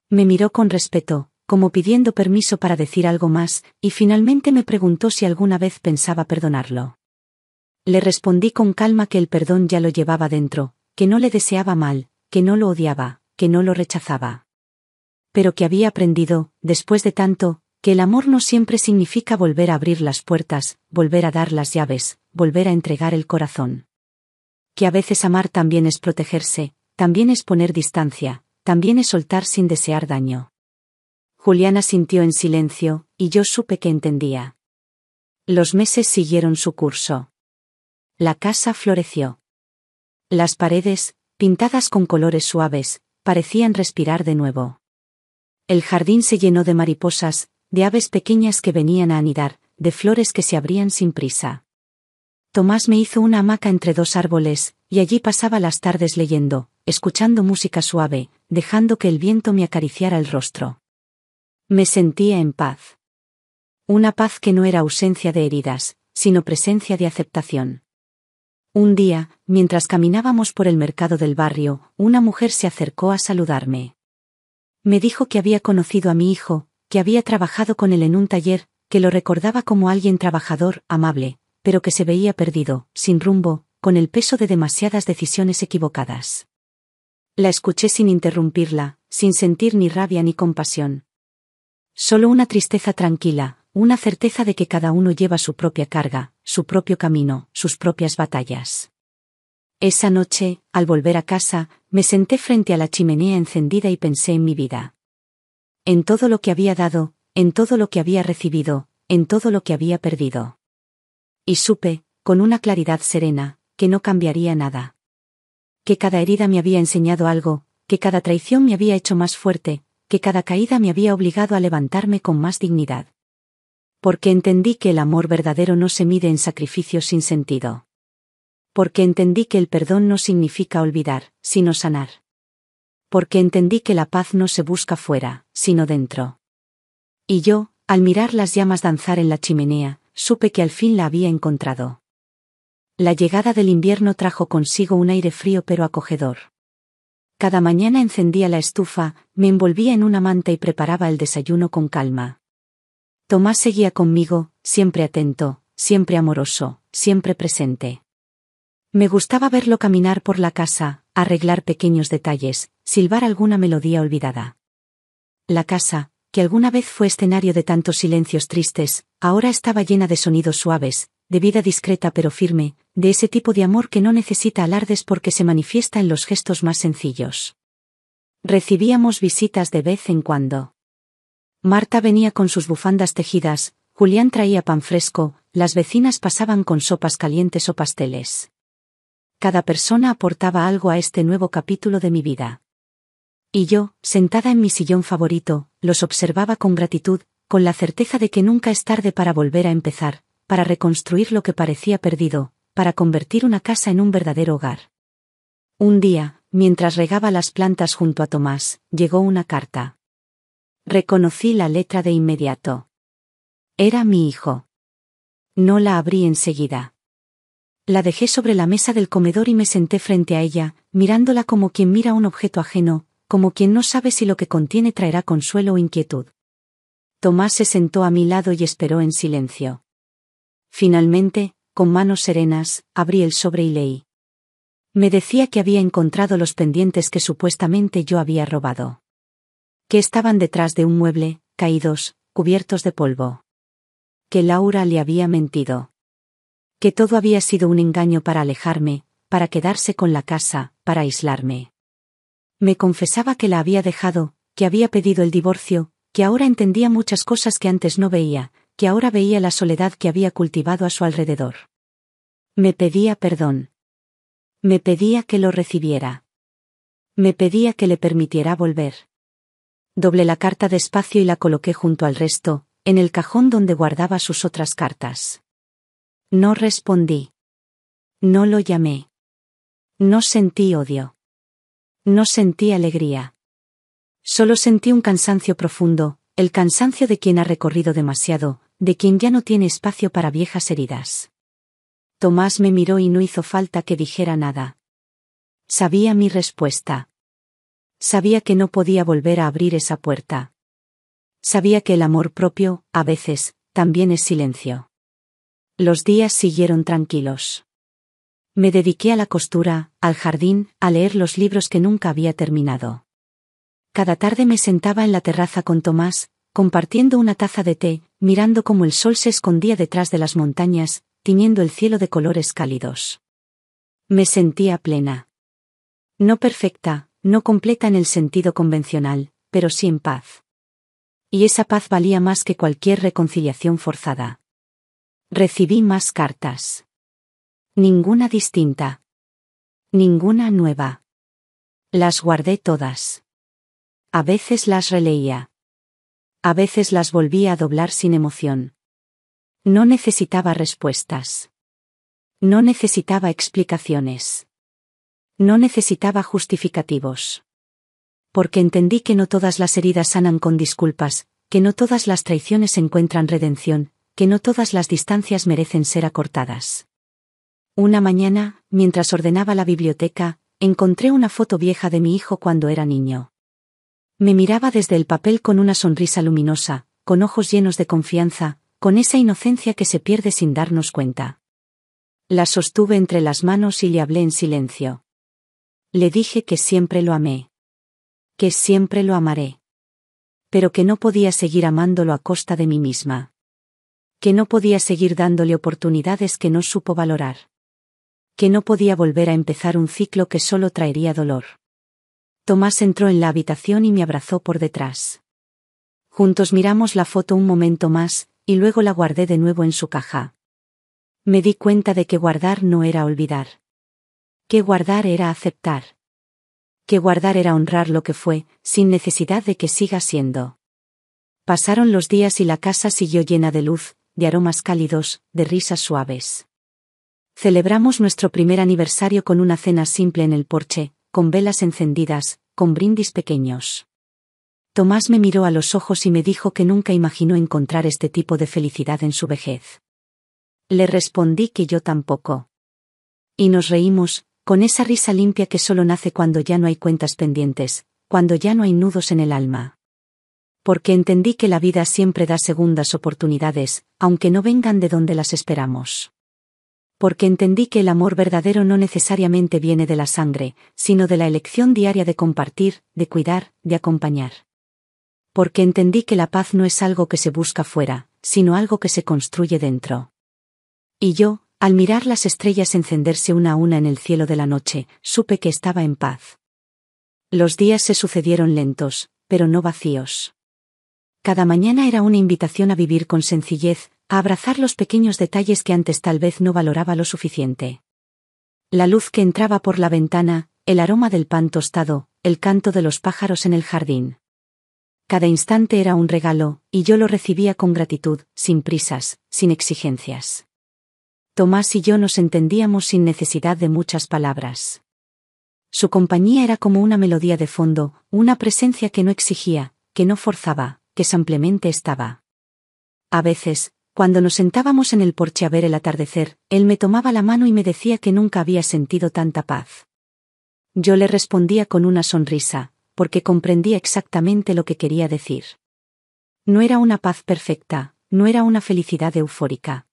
Me miró con respeto, como pidiendo permiso para decir algo más, y finalmente me preguntó si alguna vez pensaba perdonarlo. Le respondí con calma que el perdón ya lo llevaba dentro, que no le deseaba mal, que no lo odiaba, que no lo rechazaba. Pero que había aprendido, después de tanto, que el amor no siempre significa volver a abrir las puertas, volver a dar las llaves, volver a entregar el corazón. Que a veces amar también es protegerse, también es poner distancia, también es soltar sin desear daño. Julián asintió en silencio, y yo supe que entendía. Los meses siguieron su curso. La casa floreció. Las paredes, pintadas con colores suaves, parecían respirar de nuevo. El jardín se llenó de mariposas, de aves pequeñas que venían a anidar, de flores que se abrían sin prisa. Tomás me hizo una hamaca entre dos árboles, y allí pasaba las tardes leyendo, escuchando música suave, dejando que el viento me acariciara el rostro. Me sentía en paz. Una paz que no era ausencia de heridas, sino presencia de aceptación. Un día, mientras caminábamos por el mercado del barrio, una mujer se acercó a saludarme. Me dijo que había conocido a mi hijo, que había trabajado con él en un taller, que lo recordaba como alguien trabajador, amable, pero que se veía perdido, sin rumbo, con el peso de demasiadas decisiones equivocadas. La escuché sin interrumpirla, sin sentir ni rabia ni compasión. Solo una tristeza tranquila, una certeza de que cada uno lleva su propia carga, su propio camino, sus propias batallas. Esa noche, al volver a casa, me senté frente a la chimenea encendida y pensé en mi vida. En todo lo que había dado, en todo lo que había recibido, en todo lo que había perdido. Y supe, con una claridad serena, que no cambiaría nada. Que cada herida me había enseñado algo, que cada traición me había hecho más fuerte, que cada caída me había obligado a levantarme con más dignidad. Porque entendí que el amor verdadero no se mide en sacrificios sin sentido. Porque entendí que el perdón no significa olvidar, sino sanar. Porque entendí que la paz no se busca fuera, sino dentro. Y yo, al mirar las llamas danzar en la chimenea, supe que al fin la había encontrado. La llegada del invierno trajo consigo un aire frío pero acogedor. Cada mañana encendía la estufa, me envolvía en una manta y preparaba el desayuno con calma. Tomás seguía conmigo, siempre atento, siempre amoroso, siempre presente. Me gustaba verlo caminar por la casa, arreglar pequeños detalles, silbar alguna melodía olvidada. La casa, que alguna vez fue escenario de tantos silencios tristes, ahora estaba llena de sonidos suaves, de vida discreta pero firme, de ese tipo de amor que no necesita alardes porque se manifiesta en los gestos más sencillos. Recibíamos visitas de vez en cuando. Marta venía con sus bufandas tejidas, Julián traía pan fresco, las vecinas pasaban con sopas calientes o pasteles. Cada persona aportaba algo a este nuevo capítulo de mi vida. Y yo, sentada en mi sillón favorito, los observaba con gratitud, con la certeza de que nunca es tarde para volver a empezar, para reconstruir lo que parecía perdido, para convertir una casa en un verdadero hogar. Un día, mientras regaba las plantas junto a Tomás, llegó una carta. Reconocí la letra de inmediato. Era mi hijo. No la abrí enseguida. La dejé sobre la mesa del comedor y me senté frente a ella, mirándola como quien mira un objeto ajeno, como quien no sabe si lo que contiene traerá consuelo o inquietud. Tomás se sentó a mi lado y esperó en silencio. Finalmente, con manos serenas, abrí el sobre y leí. Me decía que había encontrado los pendientes que supuestamente yo había robado. Que estaban detrás de un mueble, caídos, cubiertos de polvo. Que Laura le había mentido. Que todo había sido un engaño para alejarme, para quedarse con la casa, para aislarme. Me confesaba que la había dejado, que había pedido el divorcio, que ahora entendía muchas cosas que antes no veía, que ahora veía la soledad que había cultivado a su alrededor. Me pedía perdón. Me pedía que lo recibiera. Me pedía que le permitiera volver. Doblé la carta despacio y la coloqué junto al resto, en el cajón donde guardaba sus otras cartas. No respondí. No lo llamé. No sentí odio. No sentí alegría. Solo sentí un cansancio profundo, el cansancio de quien ha recorrido demasiado, de quien ya no tiene espacio para viejas heridas. Tomás me miró y no hizo falta que dijera nada. Sabía mi respuesta. Sabía que no podía volver a abrir esa puerta. Sabía que el amor propio, a veces, también es silencio. Los días siguieron tranquilos. Me dediqué a la costura, al jardín, a leer los libros que nunca había terminado. Cada tarde me sentaba en la terraza con Tomás, compartiendo una taza de té, mirando cómo el sol se escondía detrás de las montañas, tiñendo el cielo de colores cálidos. Me sentía plena. No perfecta, no completa en el sentido convencional, pero sí en paz. Y esa paz valía más que cualquier reconciliación forzada. Recibí más cartas. Ninguna distinta. Ninguna nueva. Las guardé todas. A veces las releía. A veces las volvía a doblar sin emoción. No necesitaba respuestas. No necesitaba explicaciones. No necesitaba justificativos. Porque entendí que no todas las heridas sanan con disculpas, que no todas las traiciones encuentran redención, que no todas las distancias merecen ser acortadas. Una mañana, mientras ordenaba la biblioteca, encontré una foto vieja de mi hijo cuando era niño. Me miraba desde el papel con una sonrisa luminosa, con ojos llenos de confianza, con esa inocencia que se pierde sin darnos cuenta. La sostuve entre las manos y le hablé en silencio. Le dije que siempre lo amé. Que siempre lo amaré. Pero que no podía seguir amándolo a costa de mí misma. Que no podía seguir dándole oportunidades que no supo valorar. Que no podía volver a empezar un ciclo que solo traería dolor. Tomás entró en la habitación y me abrazó por detrás. Juntos miramos la foto un momento más, y luego la guardé de nuevo en su caja. Me di cuenta de que guardar no era olvidar. Que guardar era aceptar. Que guardar era honrar lo que fue, sin necesidad de que siga siendo. Pasaron los días y la casa siguió llena de luz, de aromas cálidos, de risas suaves. Celebramos nuestro primer aniversario con una cena simple en el porche, con velas encendidas, con brindis pequeños. Tomás me miró a los ojos y me dijo que nunca imaginó encontrar este tipo de felicidad en su vejez. Le respondí que yo tampoco. Y nos reímos, con esa risa limpia que solo nace cuando ya no hay cuentas pendientes, cuando ya no hay nudos en el alma. Porque entendí que la vida siempre da segundas oportunidades, aunque no vengan de donde las esperamos. Porque entendí que el amor verdadero no necesariamente viene de la sangre, sino de la elección diaria de compartir, de cuidar, de acompañar. Porque entendí que la paz no es algo que se busca fuera, sino algo que se construye dentro. Y yo, al mirar las estrellas encenderse una a una en el cielo de la noche, supe que estaba en paz. Los días se sucedieron lentos, pero no vacíos. Cada mañana era una invitación a vivir con sencillez, a abrazar los pequeños detalles que antes tal vez no valoraba lo suficiente. La luz que entraba por la ventana, el aroma del pan tostado, el canto de los pájaros en el jardín. Cada instante era un regalo, y yo lo recibía con gratitud, sin prisas, sin exigencias. Tomás y yo nos entendíamos sin necesidad de muchas palabras. Su compañía era como una melodía de fondo, una presencia que no exigía, que no forzaba, que simplemente estaba. A veces, cuando nos sentábamos en el porche a ver el atardecer, él me tomaba la mano y me decía que nunca había sentido tanta paz. Yo le respondía con una sonrisa, porque comprendía exactamente lo que quería decir. No era una paz perfecta, no era una felicidad eufórica.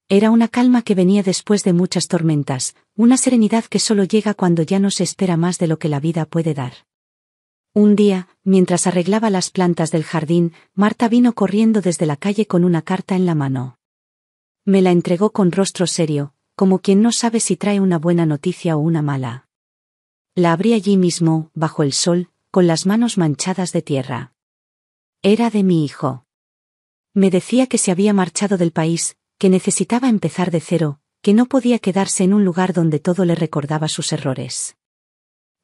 Era una calma que venía después de muchas tormentas, una serenidad que solo llega cuando ya no se espera más de lo que la vida puede dar. Un día, mientras arreglaba las plantas del jardín, Marta vino corriendo desde la calle con una carta en la mano. Me la entregó con rostro serio, como quien no sabe si trae una buena noticia o una mala. La abrí allí mismo, bajo el sol, con las manos manchadas de tierra. Era de mi hijo. Me decía que se había marchado del país, que necesitaba empezar de cero, que no podía quedarse en un lugar donde todo le recordaba sus errores.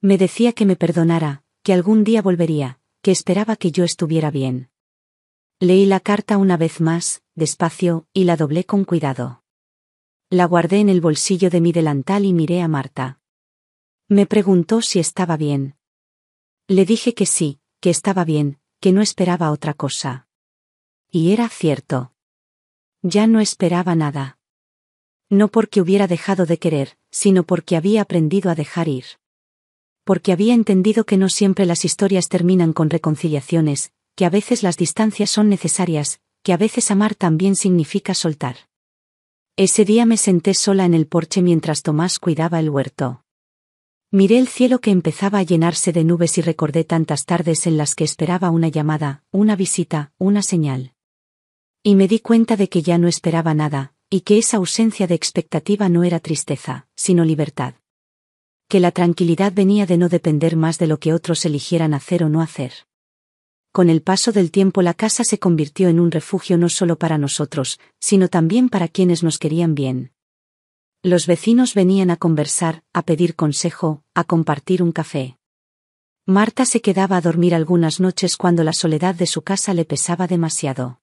Me decía que me perdonara, que algún día volvería, que esperaba que yo estuviera bien. Leí la carta una vez más, despacio, y la doblé con cuidado. La guardé en el bolsillo de mi delantal y miré a Marta. Me preguntó si estaba bien. Le dije que sí, que estaba bien, que no esperaba otra cosa. Y era cierto. Ya no esperaba nada. No porque hubiera dejado de querer, sino porque había aprendido a dejar ir. Porque había entendido que no siempre las historias terminan con reconciliaciones, que a veces las distancias son necesarias, que a veces amar también significa soltar. Ese día me senté sola en el porche mientras Tomás cuidaba el huerto. Miré el cielo que empezaba a llenarse de nubes y recordé tantas tardes en las que esperaba una llamada, una visita, una señal. Y me di cuenta de que ya no esperaba nada, y que esa ausencia de expectativa no era tristeza, sino libertad. Que la tranquilidad venía de no depender más de lo que otros eligieran hacer o no hacer. Con el paso del tiempo la casa se convirtió en un refugio no solo para nosotros, sino también para quienes nos querían bien. Los vecinos venían a conversar, a pedir consejo, a compartir un café. Marta se quedaba a dormir algunas noches cuando la soledad de su casa le pesaba demasiado.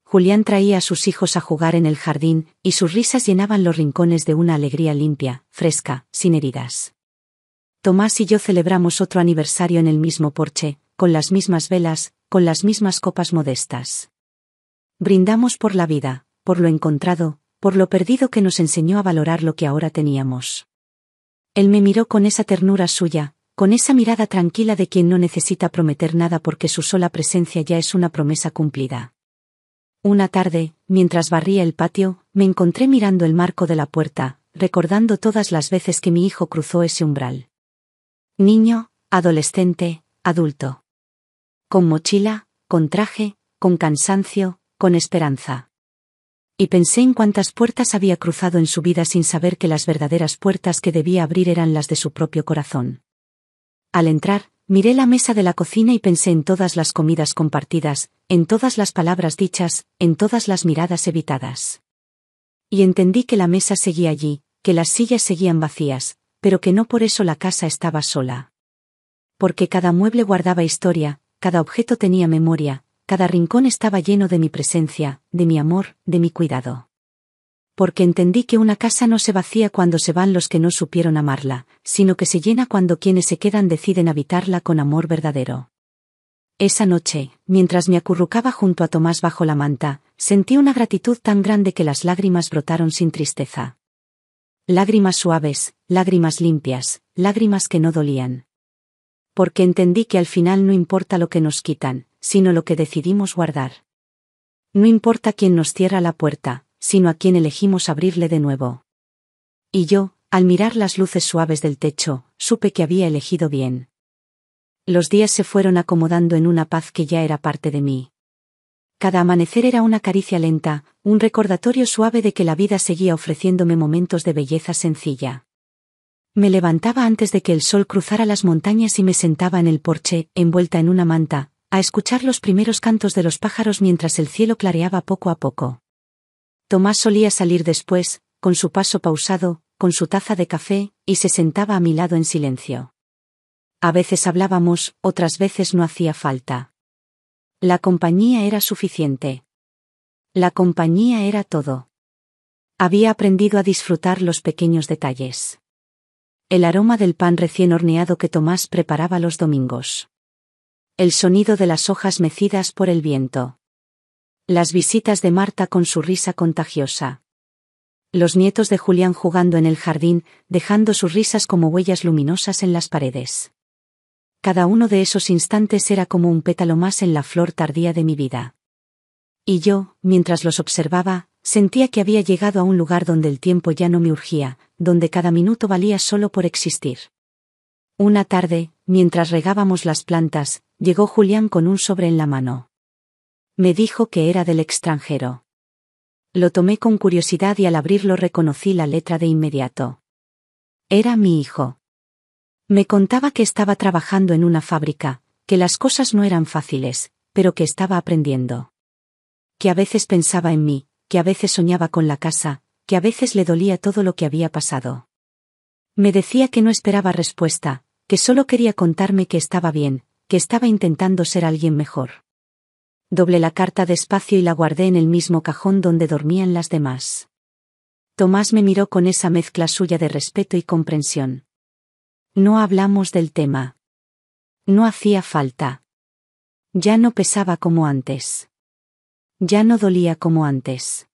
Julián traía a sus hijos a jugar en el jardín, y sus risas llenaban los rincones de una alegría limpia, fresca, sin heridas. Tomás y yo celebramos otro aniversario en el mismo porche, con las mismas velas, con las mismas copas modestas. Brindamos por la vida, por lo encontrado, por lo perdido que nos enseñó a valorar lo que ahora teníamos. Él me miró con esa ternura suya, con esa mirada tranquila de quien no necesita prometer nada porque su sola presencia ya es una promesa cumplida. Una tarde, mientras barría el patio, me encontré mirando el marco de la puerta, recordando todas las veces que mi hijo cruzó ese umbral. Niño, adolescente, adulto. Con mochila, con traje, con cansancio, con esperanza. Y pensé en cuántas puertas había cruzado en su vida sin saber que las verdaderas puertas que debía abrir eran las de su propio corazón. Al entrar, miré la mesa de la cocina y pensé en todas las comidas compartidas, en todas las palabras dichas, en todas las miradas evitadas. Y entendí que la mesa seguía allí, que las sillas seguían vacías, pero que no por eso la casa estaba sola. Porque cada mueble guardaba historia, cada objeto tenía memoria, cada rincón estaba lleno de mi presencia, de mi amor, de mi cuidado. Porque entendí que una casa no se vacía cuando se van los que no supieron amarla, sino que se llena cuando quienes se quedan deciden habitarla con amor verdadero. Esa noche, mientras me acurrucaba junto a Tomás bajo la manta, sentí una gratitud tan grande que las lágrimas brotaron sin tristeza. Lágrimas suaves, lágrimas limpias, lágrimas que no dolían. Porque entendí que al final no importa lo que nos quitan, sino lo que decidimos guardar. No importa quién nos cierra la puerta, sino a quién elegimos abrirle de nuevo. Y yo, al mirar las luces suaves del techo, supe que había elegido bien. Los días se fueron acomodando en una paz que ya era parte de mí. Cada amanecer era una caricia lenta, un recordatorio suave de que la vida seguía ofreciéndome momentos de belleza sencilla. Me levantaba antes de que el sol cruzara las montañas y me sentaba en el porche, envuelta en una manta, a escuchar los primeros cantos de los pájaros mientras el cielo clareaba poco a poco. Tomás solía salir después, con su paso pausado, con su taza de café, y se sentaba a mi lado en silencio. A veces hablábamos, otras veces no hacía falta. La compañía era suficiente. La compañía era todo. Había aprendido a disfrutar los pequeños detalles. El aroma del pan recién horneado que Tomás preparaba los domingos. El sonido de las hojas mecidas por el viento. Las visitas de Marta con su risa contagiosa. Los nietos de Julián jugando en el jardín, dejando sus risas como huellas luminosas en las paredes. Cada uno de esos instantes era como un pétalo más en la flor tardía de mi vida. Y yo, mientras los observaba, sentía que había llegado a un lugar donde el tiempo ya no me urgía, donde cada minuto valía solo por existir. Una tarde, mientras regábamos las plantas, llegó Julián con un sobre en la mano. Me dijo que era del extranjero. Lo tomé con curiosidad y al abrirlo reconocí la letra de inmediato. Era mi hijo. Me contaba que estaba trabajando en una fábrica, que las cosas no eran fáciles, pero que estaba aprendiendo. Que a veces pensaba en mí, que a veces soñaba con la casa, que a veces le dolía todo lo que había pasado. Me decía que no esperaba respuesta, que solo quería contarme que estaba bien, que estaba intentando ser alguien mejor. Doblé la carta despacio y la guardé en el mismo cajón donde dormían las demás. Tomás me miró con esa mezcla suya de respeto y comprensión. No hablamos del tema. No hacía falta. Ya no pesaba como antes. Ya no dolía como antes.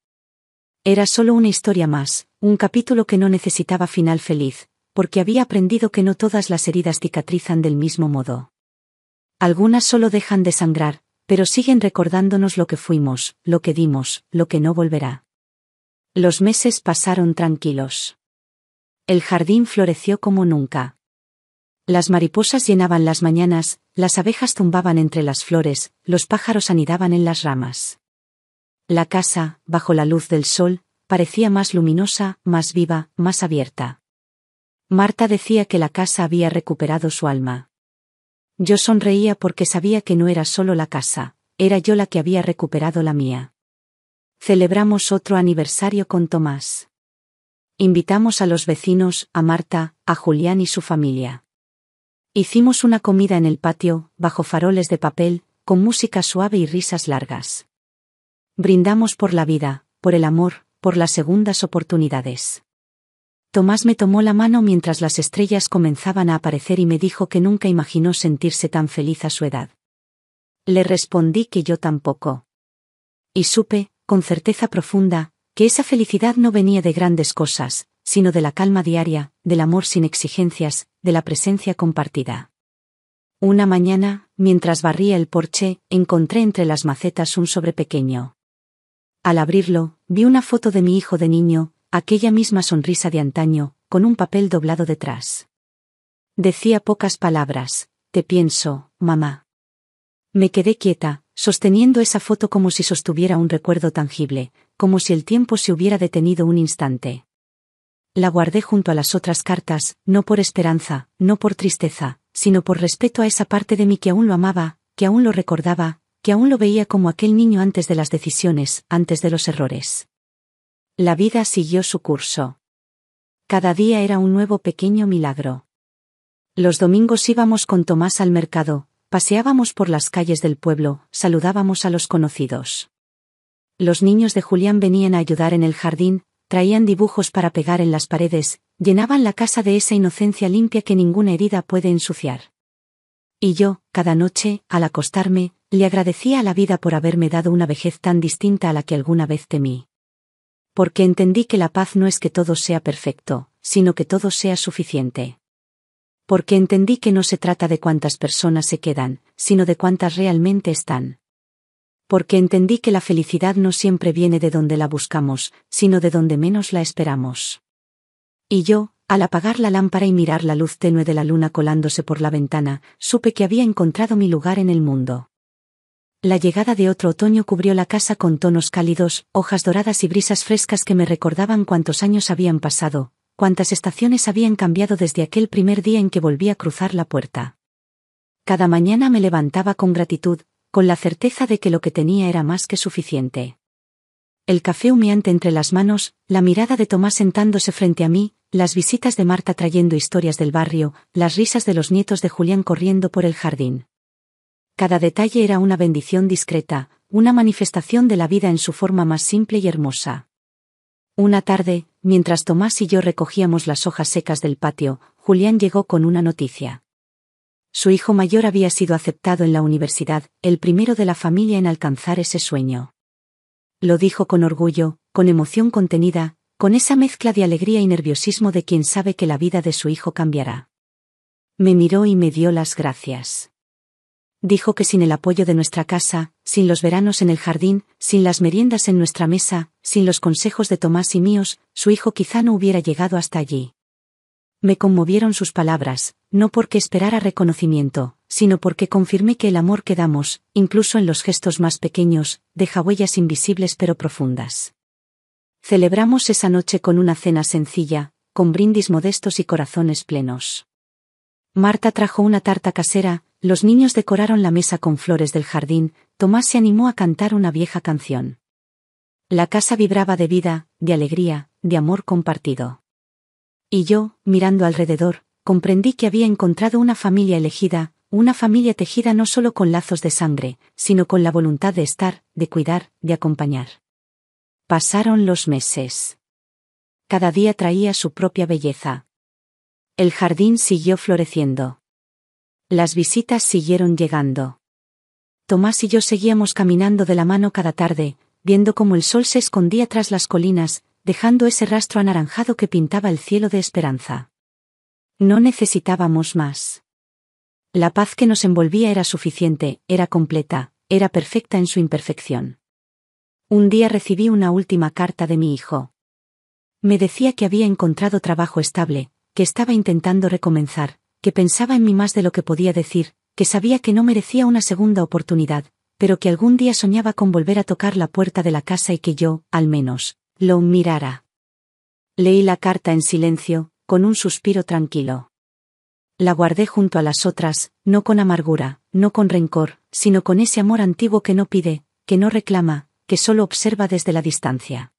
Era solo una historia más, un capítulo que no necesitaba final feliz, porque había aprendido que no todas las heridas cicatrizan del mismo modo. Algunas solo dejan de sangrar, pero siguen recordándonos lo que fuimos, lo que dimos, lo que no volverá. Los meses pasaron tranquilos. El jardín floreció como nunca. Las mariposas llenaban las mañanas, las abejas zumbaban entre las flores, los pájaros anidaban en las ramas. La casa, bajo la luz del sol, parecía más luminosa, más viva, más abierta. Marta decía que la casa había recuperado su alma. Yo sonreía porque sabía que no era solo la casa, era yo la que había recuperado la mía. Celebramos otro aniversario con Tomás. Invitamos a los vecinos, a Marta, a Julián y su familia. Hicimos una comida en el patio, bajo faroles de papel, con música suave y risas largas. Brindamos por la vida, por el amor, por las segundas oportunidades. Tomás me tomó la mano mientras las estrellas comenzaban a aparecer y me dijo que nunca imaginó sentirse tan feliz a su edad. Le respondí que yo tampoco. Y supe, con certeza profunda, que esa felicidad no venía de grandes cosas, sino de la calma diaria, del amor sin exigencias, de la presencia compartida. Una mañana, mientras barría el porche, encontré entre las macetas un sobre pequeño. Al abrirlo, vi una foto de mi hijo de niño, aquella misma sonrisa de antaño, con un papel doblado detrás. Decía pocas palabras: te pienso, mamá. Me quedé quieta, sosteniendo esa foto como si sostuviera un recuerdo tangible, como si el tiempo se hubiera detenido un instante. La guardé junto a las otras cartas, no por esperanza, no por tristeza, sino por respeto a esa parte de mí que aún lo amaba, que aún lo recordaba, que aún lo veía como aquel niño antes de las decisiones, antes de los errores. La vida siguió su curso. Cada día era un nuevo pequeño milagro. Los domingos íbamos con Tomás al mercado, paseábamos por las calles del pueblo, saludábamos a los conocidos. Los niños de Julián venían a ayudar en el jardín, traían dibujos para pegar en las paredes, llenaban la casa de esa inocencia limpia que ninguna herida puede ensuciar. Y yo, cada noche, al acostarme, le agradecía a la vida por haberme dado una vejez tan distinta a la que alguna vez temí. Porque entendí que la paz no es que todo sea perfecto, sino que todo sea suficiente. Porque entendí que no se trata de cuántas personas se quedan, sino de cuántas realmente están. Porque entendí que la felicidad no siempre viene de donde la buscamos, sino de donde menos la esperamos. Y yo, al apagar la lámpara y mirar la luz tenue de la luna colándose por la ventana, supe que había encontrado mi lugar en el mundo. La llegada de otro otoño cubrió la casa con tonos cálidos, hojas doradas y brisas frescas que me recordaban cuántos años habían pasado, cuántas estaciones habían cambiado desde aquel primer día en que volví a cruzar la puerta. Cada mañana me levantaba con gratitud, con la certeza de que lo que tenía era más que suficiente. El café humeante entre las manos, la mirada de Tomás sentándose frente a mí, las visitas de Marta trayendo historias del barrio, las risas de los nietos de Julián corriendo por el jardín. Cada detalle era una bendición discreta, una manifestación de la vida en su forma más simple y hermosa. Una tarde, mientras Tomás y yo recogíamos las hojas secas del patio, Julián llegó con una noticia. Su hijo mayor había sido aceptado en la universidad, el primero de la familia en alcanzar ese sueño. Lo dijo con orgullo, con emoción contenida, con esa mezcla de alegría y nerviosismo de quien sabe que la vida de su hijo cambiará. Me miró y me dio las gracias. Dijo que sin el apoyo de nuestra casa, sin los veranos en el jardín, sin las meriendas en nuestra mesa, sin los consejos de Tomás y míos, su hijo quizá no hubiera llegado hasta allí. Me conmovieron sus palabras, no porque esperara reconocimiento, sino porque confirmé que el amor que damos, incluso en los gestos más pequeños, deja huellas invisibles pero profundas. Celebramos esa noche con una cena sencilla, con brindis modestos y corazones plenos. Marta trajo una tarta casera, los niños decoraron la mesa con flores del jardín, Tomás se animó a cantar una vieja canción. La casa vibraba de vida, de alegría, de amor compartido. Y yo, mirando alrededor, comprendí que había encontrado una familia elegida, una familia tejida no solo con lazos de sangre, sino con la voluntad de estar, de cuidar, de acompañar. Pasaron los meses. Cada día traía su propia belleza. El jardín siguió floreciendo. Las visitas siguieron llegando. Tomás y yo seguíamos caminando de la mano cada tarde, viendo cómo el sol se escondía tras las colinas, dejando ese rastro anaranjado que pintaba el cielo de esperanza. No necesitábamos más. La paz que nos envolvía era suficiente, era completa, era perfecta en su imperfección. Un día recibí una última carta de mi hijo. Me decía que había encontrado trabajo estable, que estaba intentando recomenzar, que pensaba en mí más de lo que podía decir, que sabía que no merecía una segunda oportunidad, pero que algún día soñaba con volver a tocar la puerta de la casa y que yo, al menos, lo mirara. Leí la carta en silencio, con un suspiro tranquilo. La guardé junto a las otras, no con amargura, no con rencor, sino con ese amor antiguo que no pide, que no reclama, que solo observa desde la distancia.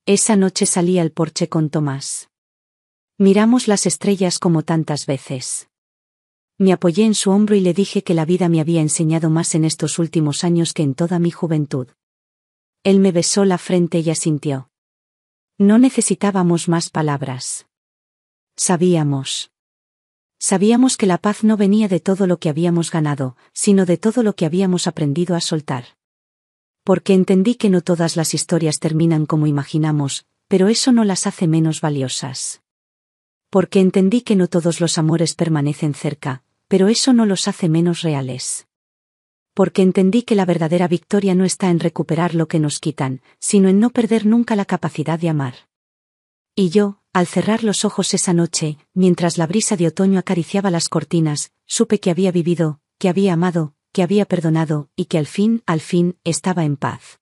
Esa noche salí al porche con Tomás. Miramos las estrellas como tantas veces. Me apoyé en su hombro y le dije que la vida me había enseñado más en estos últimos años que en toda mi juventud. Él me besó la frente y asintió. No necesitábamos más palabras. Sabíamos. Sabíamos que la paz no venía de todo lo que habíamos ganado, sino de todo lo que habíamos aprendido a soltar. Porque entendí que no todas las historias terminan como imaginamos, pero eso no las hace menos valiosas. Porque entendí que no todos los amores permanecen cerca, pero eso no los hace menos reales. Porque entendí que la verdadera victoria no está en recuperar lo que nos quitan, sino en no perder nunca la capacidad de amar. Y yo, al cerrar los ojos esa noche, mientras la brisa de otoño acariciaba las cortinas, supe que había vivido, que había amado, que había perdonado, y que al fin, estaba en paz.